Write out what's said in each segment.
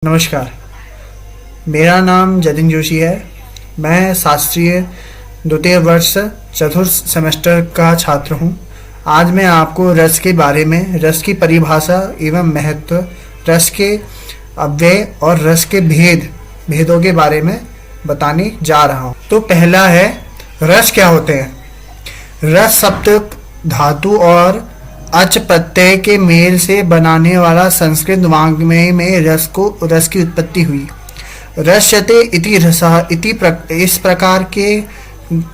नमस्कार, मेरा नाम जतिन जोशी है। मैं शास्त्रीय द्वितीय वर्ष चतुर्थ सेमेस्टर का छात्र हूँ। आज मैं आपको रस के बारे में, रस की परिभाषा एवं महत्व, रस के अव्यय और रस के भेदों के बारे में बताने जा रहा हूँ। तो पहला है, रस क्या होते हैं। रस शब्द धातु और अच प्रत्यय के मेल से बनाने वाला संस्कृत वाङ्मय में रस की उत्पत्ति हुई। रस्यते इति रसः इस प्रकार के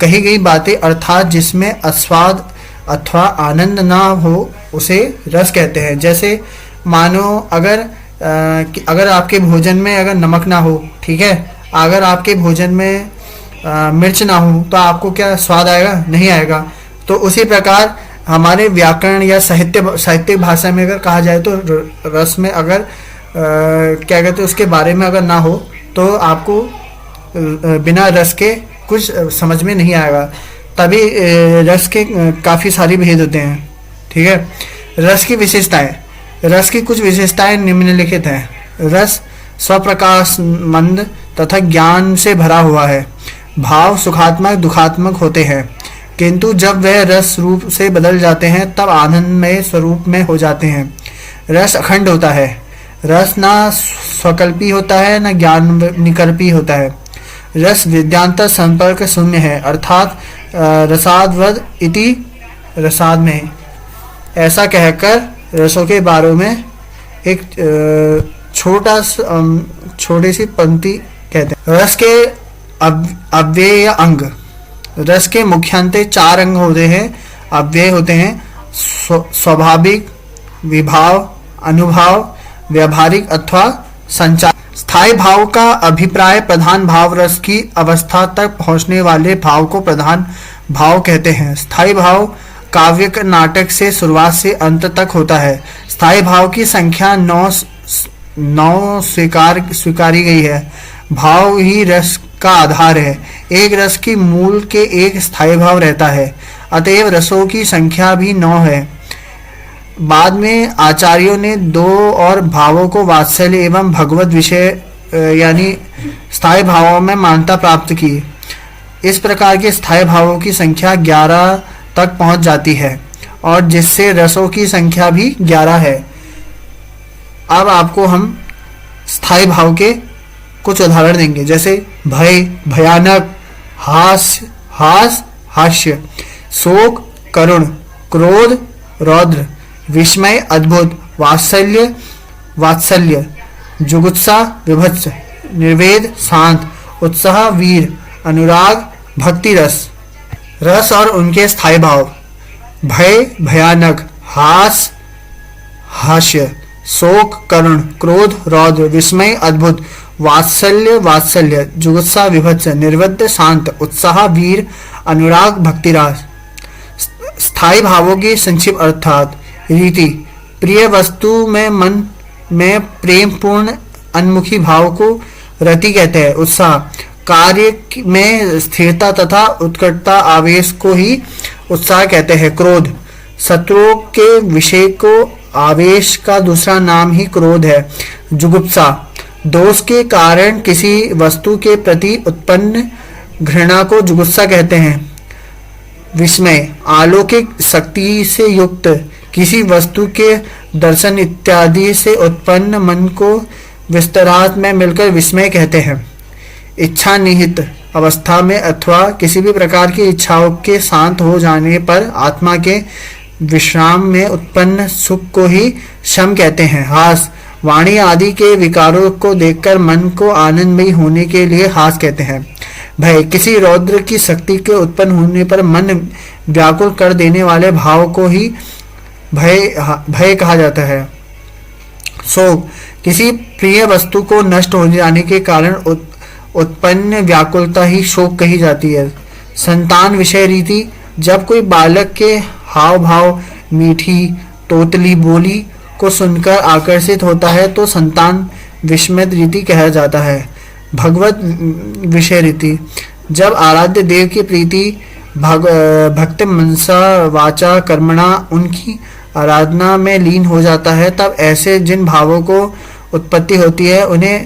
कही गई बातें, अर्थात जिसमें आस्वाद अथवा आनंद ना हो, उसे रस कहते हैं। जैसे मानो अगर आपके भोजन में अगर नमक ना हो, ठीक है, अगर आपके भोजन में मिर्च ना हो तो आपको क्या स्वाद आएगा? नहीं आएगा। तो उसी प्रकार हमारे व्याकरण या साहित्यिक भाषा में अगर कहा जाए तो रस में अगर क्या कहते हैं, उसके बारे में अगर ना हो तो आपको बिना रस के कुछ समझ में नहीं आएगा। तभी रस के काफ़ी सारी भेद होते हैं, ठीक है। रस की विशेषताएं, रस की कुछ विशेषताएं निम्नलिखित हैं। रस स्वप्रकाश मंद तथा ज्ञान से भरा हुआ है। भाव सुखात्मक दुखात्मक होते हैं, किंतु जब वह रस रूप से बदल जाते हैं तब आनंदमय स्वरूप में हो जाते हैं। रस अखंड होता है। रस ना स्वकल्पी होता है न ज्ञान निकल्पी होता है। रस विद्यांतर संपर्क शून्य है, अर्थात रसादवद इति रसाद में। ऐसा कहकर रसों के बारे में एक छोटी सी पंक्ति कहते हैं। रस के अव्यय या अंग। रस के मुख्यतः 4 अंग होते हैं, अव्यय होते हैं। स्वाभाविक, विभाव, अनुभाव, व्यावहारिक अथवा संचार। स्थायी भाव का अभिप्राय प्रधान भाव रस की अवस्था तक पहुंचने वाले भाव को प्रधान भाव कहते हैं। स्थायी भाव काव्य नाटक से शुरुआत से अंत तक होता है। स्थायी भाव की संख्या 9 स्वीकारी गई है। भाव ही रस का आधार है। एक रस की मूल के एक स्थायी भाव रहता है, अतएव रसों की संख्या भी 9 है। बाद में आचार्यों ने 2 और भावों को वात्सल्य एवं भगवत विषय यानी स्थायी भावों में मान्यता प्राप्त की। इस प्रकार के स्थायी भावों की संख्या 11 तक पहुंच जाती है और जिससे रसों की संख्या भी 11 है। अब आपको हम स्थायी भाव के कुछ उदाहरण देंगे, जैसे भय, भयानक, हास्य, शोक, करुण, क्रोध, रौद्र, विस्मय, अद्भुत, वात्सल्य, जुगुप्सा, विभत्स, निर्वेद, शांत, उत्साह, वीर, अनुराग, भक्ति रस। रस और उनके स्थायी भाव। भय, भयानक, हास्य, शोक, करुण, क्रोध, रौद्र, विस्मय, अद्भुत, वात्सल्य, जुगुप्सा, विभत्स, निर्वेद, शांत, उत्साह, वीर, अनुराग, भक्तिरास। स्थायी भावों की संक्षिप्त अर्थात रीति। प्रिय वस्तु में मन में प्रेम पूर्ण अन्मुखी भाव को रति कहते हैं। उत्साह, कार्य में स्थिरता तथा उत्कटता आवेश को ही उत्साह कहते हैं। क्रोध, शत्रुओं के विषय को आवेश का दूसरा नाम ही क्रोध है। जुगुप्सा, दोष के कारण किसी वस्तु के प्रति उत्पन्न घृणा को जुगुप्सा कहते हैं। विस्मय, अलौकिक शक्ति से युक्त किसी वस्तु के दर्शन इत्यादि से उत्पन्न मन को विस्तारात में मिलकर विस्मय कहते हैं। इच्छा निहित अवस्था में अथवा किसी भी प्रकार की इच्छाओं के शांत हो जाने पर आत्मा के विश्राम में उत्पन्न सुख को ही शम कहते हैं। हास, वाणी आदि के विकारों को देखकर मन को आनंदमयी होने के लिए हास कहते हैं। भय, किसी रौद्र की शक्ति के उत्पन्न होने पर मन व्याकुल कर देने वाले भाव को ही भय कहा जाता है। शोक, किसी प्रिय वस्तु को नष्ट हो जाने के कारण उत्पन्न व्याकुलता ही शोक कही जाती है। संतान विषय रीति, जब कोई बालक के हाव भाव, मीठी तोतली बोली को सुनकर आकर्षित होता है तो संतान विस्मृत रीति कहा जाता है। भगवत विषय रीति, जब आराध्य देव की प्रीति भक्त मनसा वाचा कर्मणा उनकी आराधना में लीन हो जाता है, तब ऐसे जिन भावों को उत्पत्ति होती है उन्हें